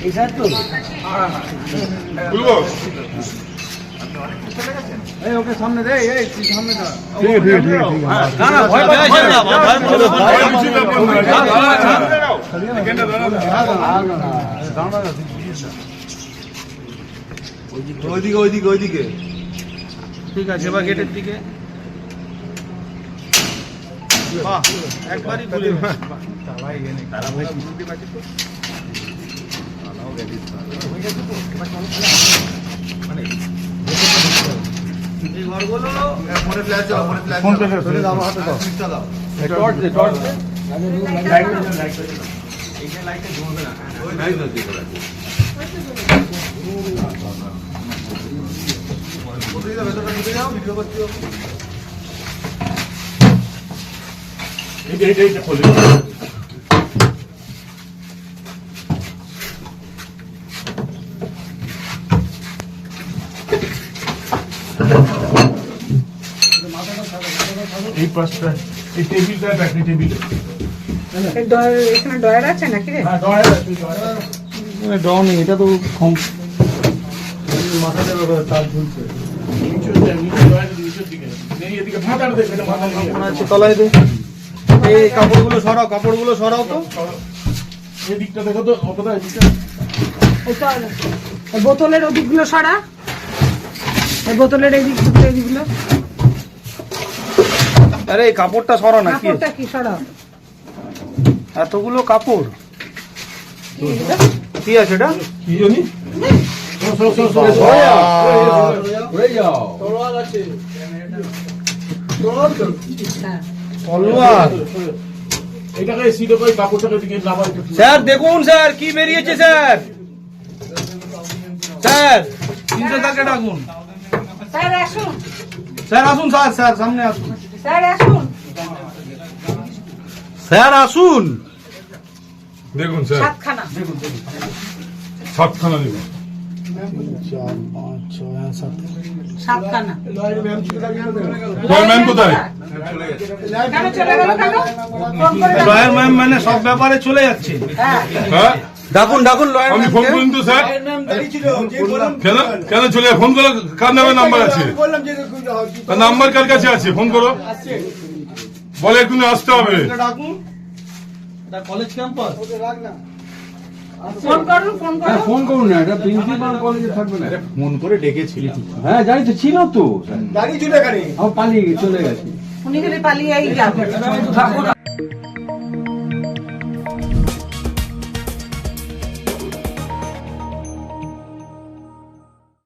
এই স্যার তো এই ওকে সামনে দে, এই তুই সামনে যা। ঠিক আছে ঠিক আছে ঠিক আছে। না না ভয় পাচ্ছিস না, ওইদিকে ঠিক আছে, এবার গেটের দিকে। বাহ, একবারই গুলি তালাই গেনি তারা ভাই গুলি বাজে তো তালাও গেলি হয়ে গেছে তো। মানে এই ঘরগুলো মনে ফ্ল্যাশ দাও, মনে ফ্ল্যাশ দাও, চলে দাও হাতে দাও, দাও টর্চ দে, টর্চ দে, লাইট এই যে লাইটে জ্বলবে না, লাইট দাও দিতে লাগে ওই দাও ভেতরটা ঢুকে যাও, ভিডিও করতে হবে। এই খোলে এই পাশটা, এই টেবিলটা ব্যাটারি টেবিল, এখানে ডয়ার আছে নাকি রে? হ্যাঁ ডয়ার আছে, ডয়ার ডন এটা তো কম মাথাতে তার ঝুলছে তলায় দে। এই কাপড়গুলো সরাও, কাপড়গুলো সরাও তো, এই দিকটা দেখো তো, বোতলের ওদিকগুলো সরা, এই বোতলের এই দিকগুলো। আরে এই কাপড়টা সরাও না, কাপড়টা কি সরাও? এতগুলো কাপড় কি আছে এটা? কি জানি স্যার দেখুন স্যার কি বেরিয়েছে স্যার, স্যার 300 টাকা ডাকুন, স্যার আসুন, স্যার আসুন, স্যার স্যার সামনে আসুন, স্যার আসুন, স্যার আসুন, দেখুন স্যার, সাতখানা, সাতখানা দেখুন, 4 5 6 7 সাতখানা। ম্যাম কোথায়? কেন চলে গেল কেন? ফোন করে ডাকো। লয়ার ম্যাম মানে সব ব্যাপারে চলে যাচ্ছে। হ্যাঁ, হ্যাঁ ডাকুন ডাকুন লয়ার আমি ফোন করুন তো স্যার, কেন কেন চলে ফোন করো, কার নামে নাম্বার আছে? নাম্বার কার কাছে আছে? ফোন করো, বলে এক্ষুনি আসতে হবে। ডাকুন, এটা কলেজ ক্যাম্পাস। ফোন করুন, ফোন করুন। ফোন করুন না, এটা প্রিন্সিপাল কলেজে থাকবে না। ফোন করে ডেকেছিলি? হ্যাঁ জানি তো, ছিল তো দাঁড়িয়ে চলে গেছে, পালিয়ে চলে গেছে। উনি খালি পালিয়েই যাবে।